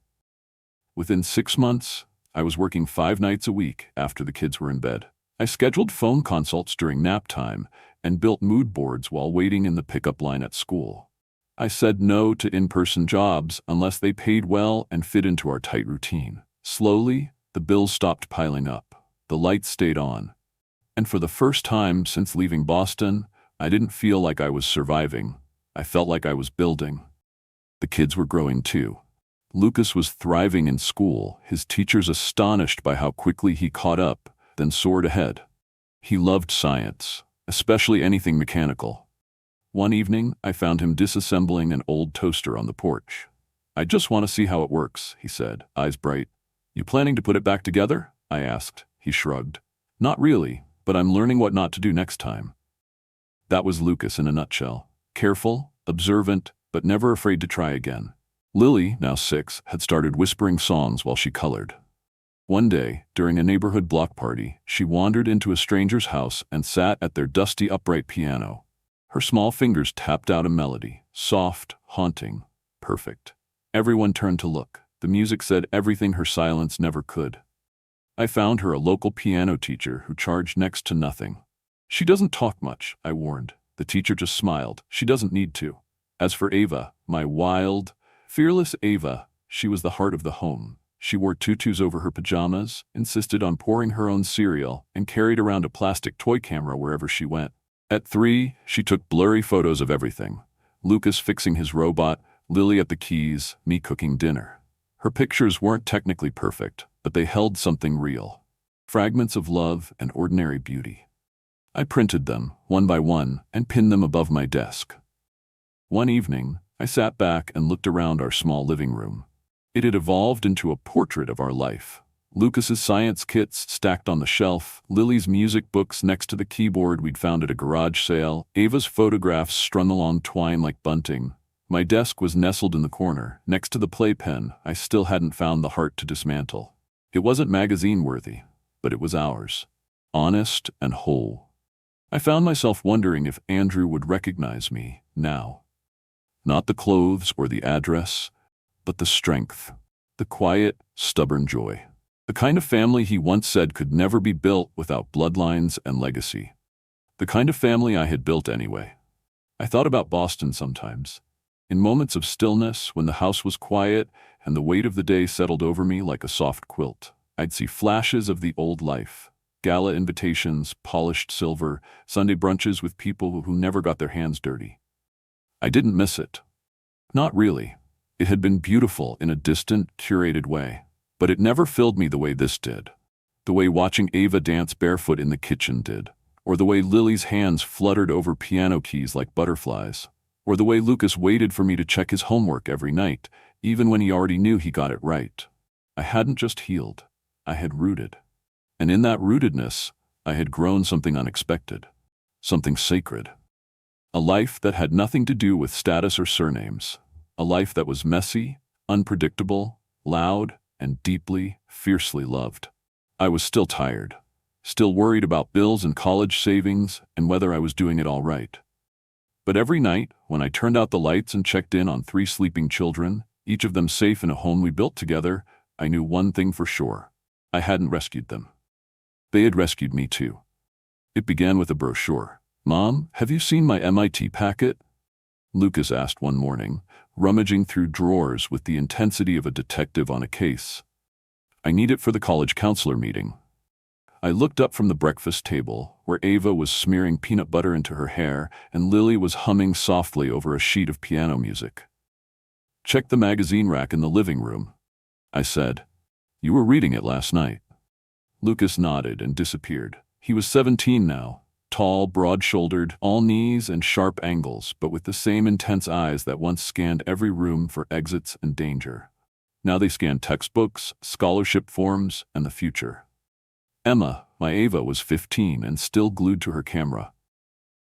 A: Within 6 months, I was working 5 nights a week after the kids were in bed. I scheduled phone consults during nap time and built mood boards while waiting in the pickup line at school. I said no to in-person jobs unless they paid well and fit into our tight routine. Slowly, the bills stopped piling up. The lights stayed on. And for the first time since leaving Boston, I didn't feel like I was surviving. I felt like I was building. The kids were growing too. Lucas was thriving in school, his teachers astonished by how quickly he caught up, then soared ahead. He loved science, especially anything mechanical. One evening, I found him disassembling an old toaster on the porch. "I just want to see how it works," he said, eyes bright. "You planning to put it back together?" I asked. He shrugged. "Not really, but I'm learning what not to do next time." That was Lucas in a nutshell. Careful, observant, but never afraid to try again. Lily, now 6, had started whispering songs while she colored. One day, during a neighborhood block party, she wandered into a stranger's house and sat at their dusty upright piano. Her small fingers tapped out a melody, soft, haunting, perfect. Everyone turned to look. The music said everything her silence never could. I found her a local piano teacher who charged next to nothing. "She doesn't talk much," I warned. The teacher just smiled. "She doesn't need to." As for Ava, my wild, fearless Ava, she was the heart of the home. She wore tutus over her pajamas, insisted on pouring her own cereal, and carried around a plastic toy camera wherever she went. At 3, she took blurry photos of everything. Lucas fixing his robot, Lily at the keys, me cooking dinner. Her pictures weren't technically perfect, but they held something real. Fragments of love and ordinary beauty. I printed them, one by one, and pinned them above my desk. One evening, I sat back and looked around our small living room. It had evolved into a portrait of our life. Lucas's science kits stacked on the shelf, Lily's music books next to the keyboard we'd found at a garage sale, Ava's photographs strung along twine like bunting. My desk was nestled in the corner, next to the playpen I still hadn't found the heart to dismantle. It wasn't magazine-worthy, but it was ours. Honest and whole. I found myself wondering if Andrew would recognize me now. Not the clothes or the address, but the strength, the quiet, stubborn joy. The kind of family he once said could never be built without bloodlines and legacy. The kind of family I had built anyway. I thought about Boston sometimes. In moments of stillness, when the house was quiet and the weight of the day settled over me like a soft quilt, I'd see flashes of the old life. Gala invitations, polished silver, Sunday brunches with people who never got their hands dirty. I didn't miss it. Not really. It had been beautiful in a distant, curated way. But it never filled me the way this did. The way watching Ava dance barefoot in the kitchen did. Or the way Lily's hands fluttered over piano keys like butterflies. Or the way Lucas waited for me to check his homework every night, even when he already knew he got it right. I hadn't just healed. I had rooted. And in that rootedness, I had grown something unexpected. Something sacred. A life that had nothing to do with status or surnames. A life that was messy, unpredictable, loud and deeply, fiercely loved. I was still tired, still worried about bills and college savings and whether I was doing it all right. But every night, when I turned out the lights and checked in on 3 sleeping children, each of them safe in a home we built together, I knew one thing for sure. I hadn't rescued them. They had rescued me too. It began with a brochure. "Mom, have you seen my MIT packet?" Lucas asked one morning, rummaging through drawers with the intensity of a detective on a case. "I need it for the college counselor meeting." I looked up from the breakfast table, where Ava was smearing peanut butter into her hair and Lily was humming softly over a sheet of piano music. "Check the magazine rack in the living room," I said. "You were reading it last night." Lucas nodded and disappeared. He was 17 now, tall, broad-shouldered, all knees and sharp angles, but with the same intense eyes that once scanned every room for exits and danger. Now they scanned textbooks, scholarship forms, and the future. Emma, my Ava, was 15 and still glued to her camera.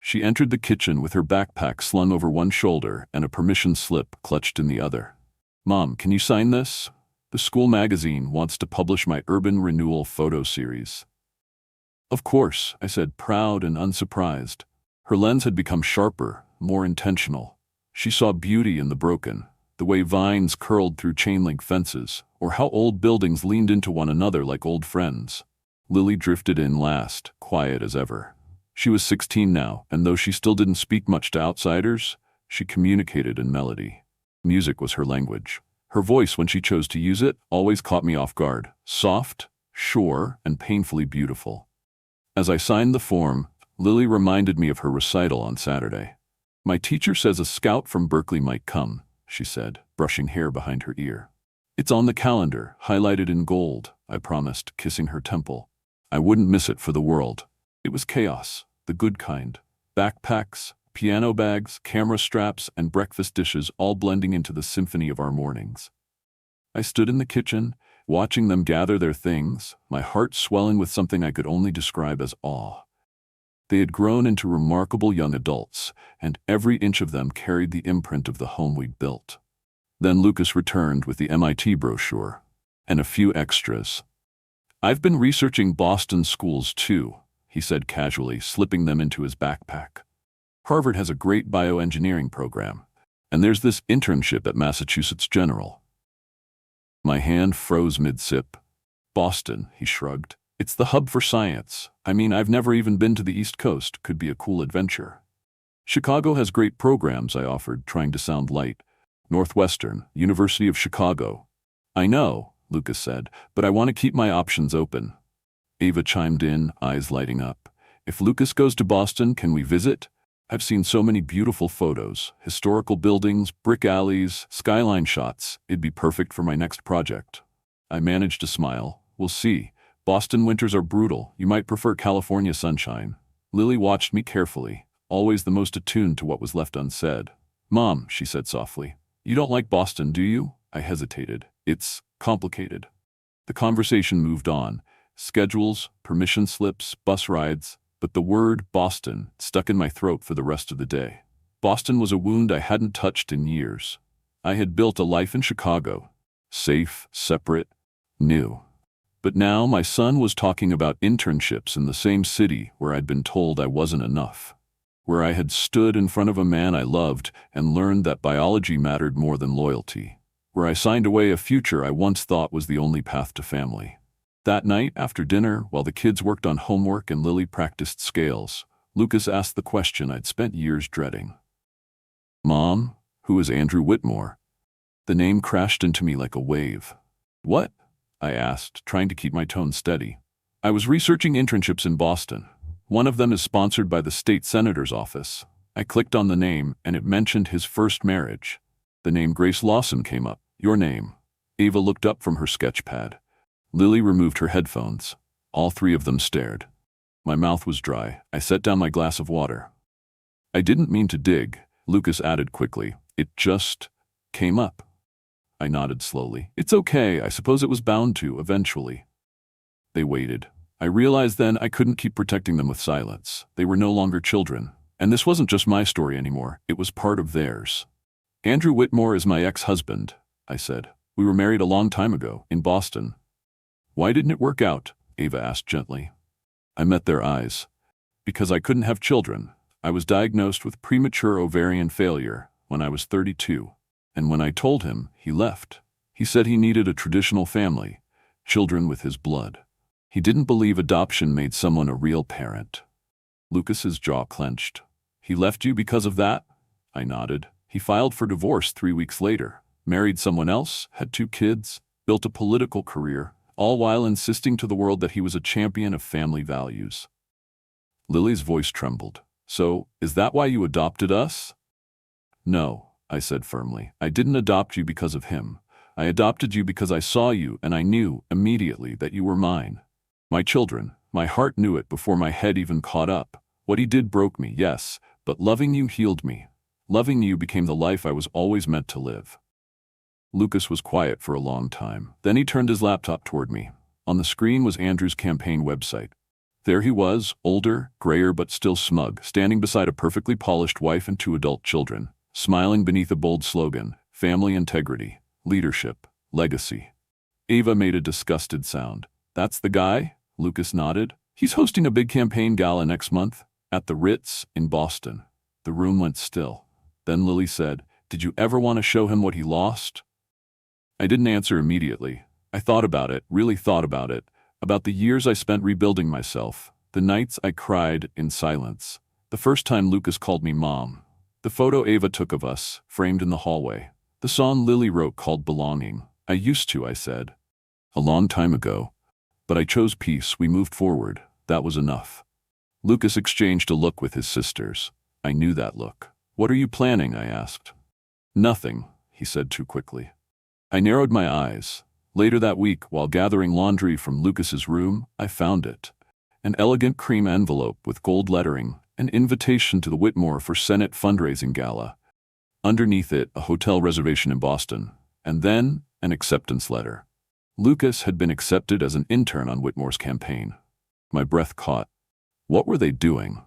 A: She entered the kitchen with her backpack slung over one shoulder and a permission slip clutched in the other. "Mom, can you sign this? The school magazine wants to publish my urban renewal photo series." "Of course," I said, proud and unsurprised. Her lens had become sharper, more intentional. She saw beauty in the broken, the way vines curled through chain-link fences, or how old buildings leaned into one another like old friends. Lily drifted in last, quiet as ever. She was 16 now, and though she still didn't speak much to outsiders, she communicated in melody. Music was her language. Her voice, when she chose to use it, always caught me off guard. Soft, sure, and painfully beautiful. As I signed the form, Lily reminded me of her recital on Saturday. "My teacher says a scout from Berkeley might come," she said, brushing hair behind her ear. "It's on the calendar, highlighted in gold," I promised, kissing her temple. I wouldn't miss it for the world. It was chaos, the good kind. Backpacks, piano bags, camera straps, and breakfast dishes all blending into the symphony of our mornings. I stood in the kitchen, watching them gather their things, my heart swelling with something I could only describe as awe. They had grown into remarkable young adults, and every inch of them carried the imprint of the home we'd built. Then Lucas returned with the MIT brochure, and a few extras. "I've been researching Boston schools too," he said casually, slipping them into his backpack. "Harvard has a great bioengineering program, and there's this internship at Massachusetts General." My hand froze mid-sip. "Boston," he shrugged. "It's the hub for science. I mean, I've never even been to the East Coast. Could be a cool adventure." "Chicago has great programs," I offered, trying to sound light. "Northwestern, University of Chicago." "I know," Lucas said, "but I want to keep my options open." Ava chimed in, eyes lighting up. "If Lucas goes to Boston, can we visit? I've seen so many beautiful photos, historical buildings, brick alleys, skyline shots. It'd be perfect for my next project." I managed to smile. "We'll see. Boston winters are brutal. You might prefer California sunshine." Lily watched me carefully, always the most attuned to what was left unsaid. "Mom," she said softly, "you don't like Boston, do you?" I hesitated. "It's complicated." The conversation moved on. Schedules, permission slips, bus rides, but the word Boston stuck in my throat for the rest of the day. Boston was a wound I hadn't touched in years. I had built a life in Chicago, safe, separate, new. But now my son was talking about internships in the same city where I'd been told I wasn't enough, where I had stood in front of a man I loved and learned that biology mattered more than loyalty, where I signed away a future I once thought was the only path to family. That night, after dinner, while the kids worked on homework and Lily practiced scales, Lucas asked the question I'd spent years dreading. "Mom, who is Andrew Whitmore?" The name crashed into me like a wave. "What?" I asked, trying to keep my tone steady. "I was researching internships in Boston. One of them is sponsored by the state senator's office." I clicked on the name, and it mentioned his first marriage. The name Grace Lawson came up. "Your name." Ava looked up from her sketch pad. Lily removed her headphones. All 3 of them stared. My mouth was dry. I set down my glass of water. "I didn't mean to dig," Lucas added quickly. "It just came up." I nodded slowly. "It's okay. I suppose it was bound to, eventually." They waited. I realized then I couldn't keep protecting them with silence. They were no longer children. And this wasn't just my story anymore. It was part of theirs. "Andrew Whitmore is my ex-husband," I said. We were married a long time ago, in Boston. Why didn't it work out? Ava asked gently. I met their eyes. Because I couldn't have children. I was diagnosed with premature ovarian failure when I was 32. And when I told him, he left. He said he needed a traditional family, children with his blood. He didn't believe adoption made someone a real parent. Lucas's jaw clenched. He left you because of that? I nodded. He filed for divorce 3 weeks later, married someone else, had 2 kids, built a political career, all while insisting to the world that he was a champion of family values. Lily's voice trembled. So, is that why you adopted us? No, I said firmly. I didn't adopt you because of him. I adopted you because I saw you and I knew immediately that you were mine. My children, my heart knew it before my head even caught up. What he did broke me, yes, but loving you healed me. Loving you became the life I was always meant to live. Lucas was quiet for a long time. Then he turned his laptop toward me. On the screen was Andrew's campaign website. There he was, older, grayer but still smug, standing beside a perfectly polished wife and 2 adult children, smiling beneath a bold slogan, family integrity, leadership, legacy. Ava made a disgusted sound. That's the guy? Lucas nodded. He's hosting a big campaign gala next month, at the Ritz in Boston. The room went still. Then Lily said, Did you ever want to show him what he lost? I didn't answer immediately. I thought about it, really thought about the years I spent rebuilding myself, the nights I cried in silence, the first time Lucas called me Mom, the photo Ava took of us, framed in the hallway, the song Lily wrote called Belonging. I used to, I said. A long time ago. But I chose peace, we moved forward, that was enough. Lucas exchanged a look with his sisters. I knew that look. What are you planning? I asked. Nothing, he said too quickly. I narrowed my eyes. Later that week, while gathering laundry from Lucas's room, I found it. An elegant cream envelope with gold lettering, an invitation to the Whitmore for Senate fundraising gala. Underneath it, a hotel reservation in Boston, and then an acceptance letter. Lucas had been accepted as an intern on Whitmore's campaign. My breath caught. What were they doing?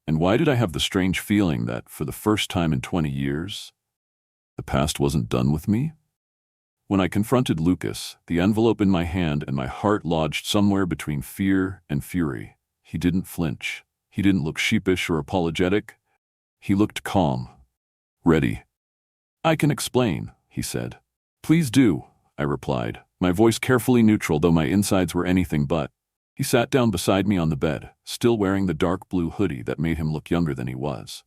A: And why did I have the strange feeling that, for the first time in 20 years, the past wasn't done with me? When I confronted Lucas, the envelope in my hand and my heart lodged somewhere between fear and fury. He didn't flinch. He didn't look sheepish or apologetic. He looked calm. Ready. I can explain, he said. Please do, I replied, my voice carefully neutral though my insides were anything but. He sat down beside me on the bed, still wearing the dark blue hoodie that made him look younger than he was.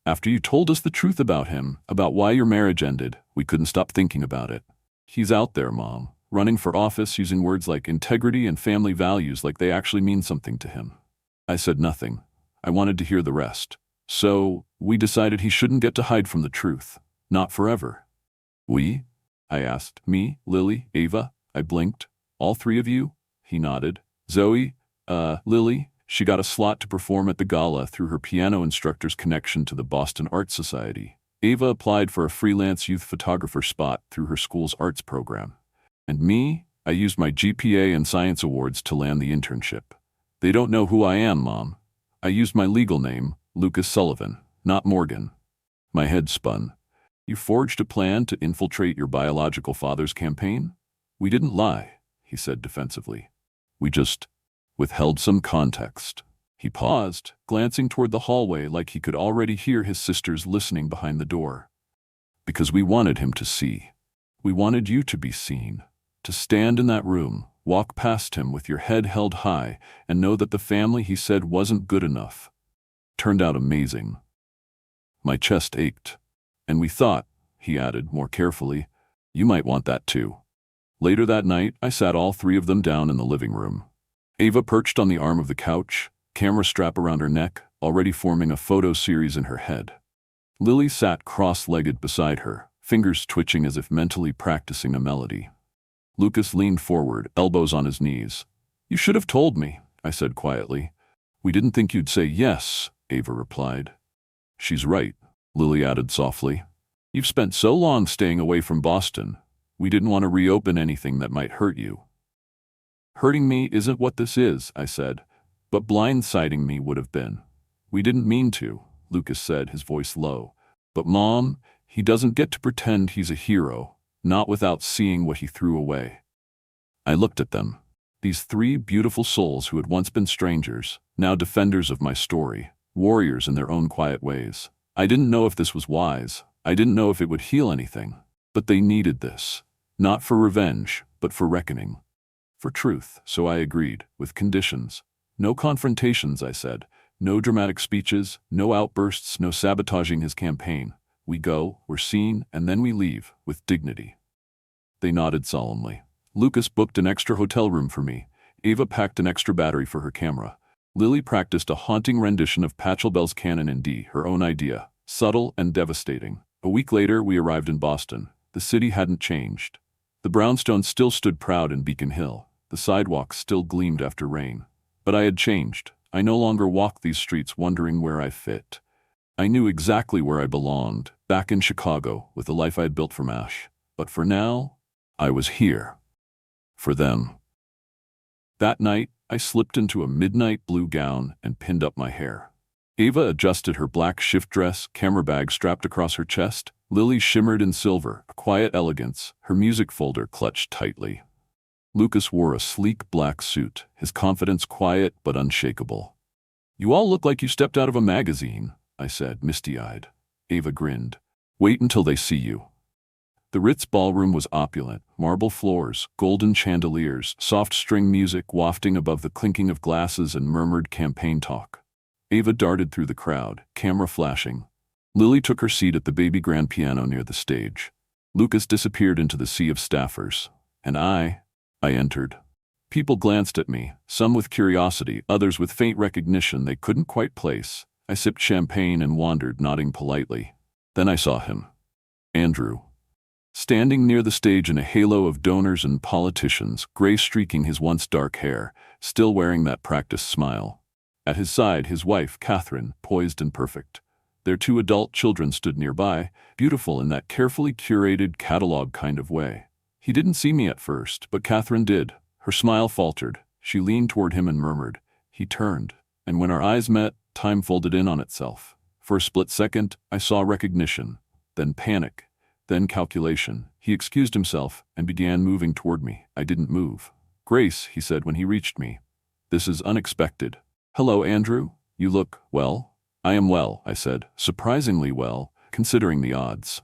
A: After you told us the truth about him, about why your marriage ended, we couldn't stop thinking about it. He's out there, Mom, running for office using words like integrity and family values like they actually mean something to him. I said nothing. I wanted to hear the rest. So, we decided he shouldn't get to hide from the truth. Not forever. We? I asked. Me, Lily, Ava? I blinked. All 3 of you? He nodded. Zoe? Lily? She got a slot to perform at the gala through her piano instructor's connection to the Boston Art Society. Ava applied for a freelance youth photographer spot through her school's arts program. And me? I used my GPA and science awards to land the internship. They don't know who I am, Mom. I used my legal name, Lucas Sullivan, not Morgan. My head spun. You forged a plan to infiltrate your biological father's campaign? We didn't lie, he said defensively. We just withheld some context. He paused, glancing toward the hallway like he could already hear his sisters listening behind the door. Because we wanted him to see. We wanted you to be seen. To stand in that room, walk past him with your head held high, and know that the family he said wasn't good enough turned out amazing. My chest ached. And we thought, he added more carefully, you might want that too. Later that night, I sat all 3 of them down in the living room. Ava perched on the arm of the couch, camera strap around her neck, already forming a photo series in her head. Lily sat cross-legged beside her, fingers twitching as if mentally practicing a melody. Lucas leaned forward, elbows on his knees. You should have told me, I said quietly. We didn't think you'd say yes, Ava replied. She's right, Lily added softly. You've spent so long staying away from Boston. We didn't want to reopen anything that might hurt you. Hurting me isn't what this is, I said. But blindsiding me would have been. We didn't mean to, Lucas said, his voice low. But Mom, he doesn't get to pretend he's a hero. not without seeing what he threw away. I looked at them. These three beautiful souls who had once been strangers, now defenders of my story, warriors in their own quiet ways. I didn't know if this was wise. I didn't know if it would heal anything. But they needed this. Not for revenge, but for reckoning. For truth, so I agreed, with conditions. No confrontations, I said. No dramatic speeches, no outbursts, no sabotaging his campaign. We go, we're seen, and then we leave, with dignity. They nodded solemnly. Lucas booked an extra hotel room for me. Ava packed an extra battery for her camera. Lily practiced a haunting rendition of Pachelbel's canon in D, her own idea, subtle and devastating. A week later, we arrived in Boston. The city hadn't changed. The brownstones still stood proud in Beacon Hill. The sidewalks still gleamed after rain. But I had changed. I no longer walked these streets wondering where I fit. I knew exactly where I belonged, back in Chicago, with the life I had built from ash. But for now, I was here. For them. That night, I slipped into a midnight blue gown and pinned up my hair. Ava adjusted her black shift dress, camera bag strapped across her chest. Lily shimmered in silver, a quiet elegance, her music folder clutched tightly. Lucas wore a sleek black suit, his confidence quiet but unshakable. "You all look like you stepped out of a magazine," I said, misty-eyed. Ava grinned. "Wait until they see you." The Ritz ballroom was opulent, marble floors, golden chandeliers, soft string music wafting above the clinking of glasses and murmured campaign talk. Ava darted through the crowd, camera flashing. Lily took her seat at the baby grand piano near the stage. Lucas disappeared into the sea of staffers. And I entered. People glanced at me, some with curiosity, others with faint recognition they couldn't quite place. I sipped champagne and wandered, nodding politely. Then I saw him. Andrew. Standing near the stage in a halo of donors and politicians, gray streaking his once dark hair, still wearing that practiced smile. At his side, his wife, Catherine, poised and perfect. Their two adult children stood nearby, beautiful in that carefully curated catalog kind of way. He didn't see me at first, but Catherine did. Her smile faltered. She leaned toward him and murmured. He turned, and when our eyes met, time folded in on itself. For a split second, I saw recognition, then panic, then calculation. He excused himself and began moving toward me. I didn't move. "Grace," he said when he reached me. "This is unexpected." "Hello, Andrew. You look, well." "I am well," I said, surprisingly well, considering the odds.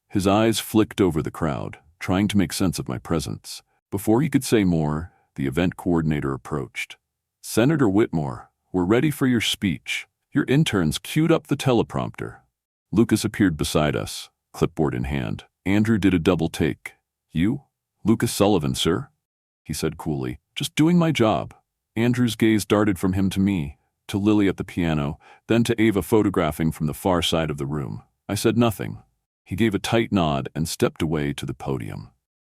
A: His eyes flicked over the crowd, trying to make sense of my presence. Before he could say more, the event coordinator approached. "Senator Whitmore, we're ready for your speech." Your interns queued up the teleprompter. Lucas appeared beside us, clipboard in hand. Andrew did a double take. "You? Lucas Sullivan, sir?" he said coolly. "Just doing my job." Andrew's gaze darted from him to me, to Lily at the piano, then to Ava photographing from the far side of the room. I said nothing. He gave a tight nod and stepped away to the podium.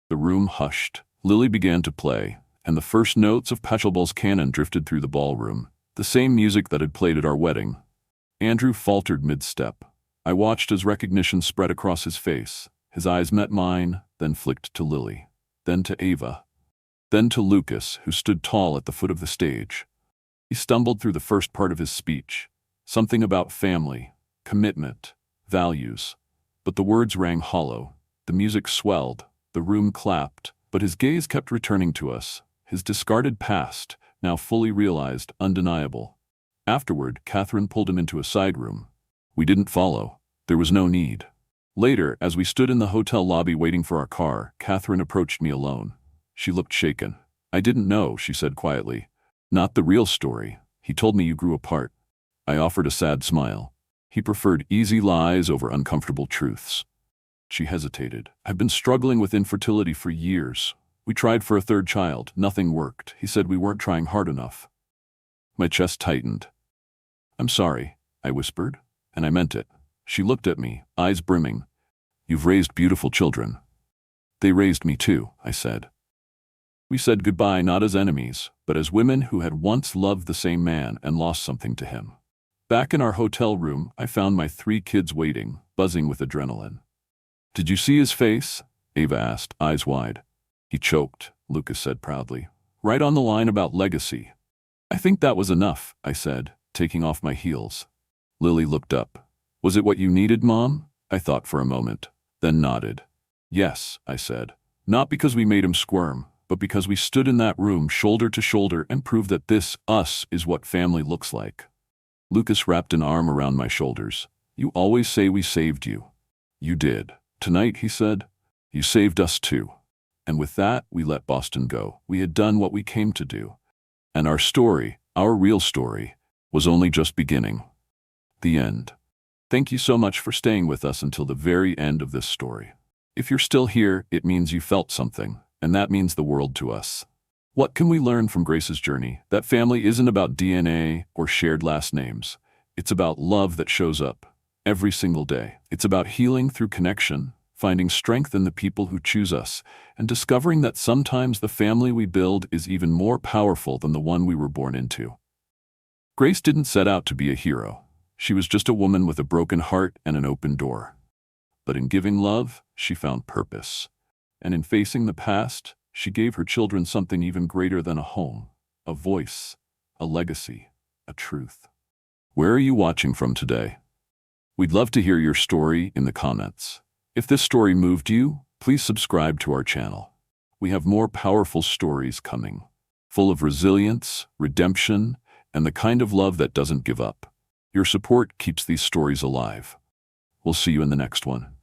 A: The room hushed. Lily began to play, and the first notes of Pachelbel's canon drifted through the ballroom, the same music that had played at our wedding. Andrew faltered mid-step. I watched as recognition spread across his face. His eyes met mine, then flicked to Lily, then to Ava, then to Lucas, who stood tall at the foot of the stage. He stumbled through the first part of his speech, something about family, commitment, values. But the words rang hollow. The music swelled, the room clapped, but his gaze kept returning to us, his discarded past, now fully realized, undeniable. Afterward, Catherine pulled him into a side room. We didn't follow. There was no need. Later, as we stood in the hotel lobby waiting for our car, Catherine approached me alone. She looked shaken. "I didn't know," she said quietly. "Not the real story. He told me you grew apart." I offered a sad smile. He preferred easy lies over uncomfortable truths. She hesitated. "I've been struggling with infertility for years. We tried for a third child. Nothing worked. He said we weren't trying hard enough." My chest tightened. "I'm sorry," I whispered, and I meant it. She looked at me, eyes brimming. "You've raised beautiful children." "They raised me too," I said. We said goodbye not as enemies, but as women who had once loved the same man and lost something to him. Back in our hotel room, I found my 3 kids waiting, buzzing with adrenaline. "Did you see his face?" Ava asked, eyes wide. "He choked," Lucas said proudly. "Right on the line about legacy." "I think that was enough," I said, taking off my heels. Lily looked up. "Was it what you needed, Mom?" I thought for a moment, then nodded. Yes, I said. Not because we made him squirm, but because we stood in that room shoulder to shoulder and proved that this, us, is what family looks like. Lucas wrapped an arm around my shoulders. You always say we saved you. You did. Tonight, he said, you saved us too. And with that, we let Boson go. We had done what we came to do. And our story, our real story, was only just beginning. The end. Thank you so much for staying with us until the very end of this story. If you're still here, it means you felt something, and that means the world to us. What can we learn from Grace's journey? That family isn't about DNA or shared last names. It's about love that shows up every single day. It's about healing through connection, finding strength in the people who choose us, and discovering that sometimes the family we build is even more powerful than the one we were born into. Grace didn't set out to be a hero. She was just a woman with a broken heart and an open door. But in giving love, she found purpose. And in facing the past, she gave her children something even greater than a home, a voice, a legacy, a truth. Where are you watching from today? We'd love to hear your story in the comments. If this story moved you, please subscribe to our channel. We have more powerful stories coming, full of resilience, redemption, and the kind of love that doesn't give up. Your support keeps these stories alive. We'll see you in the next one.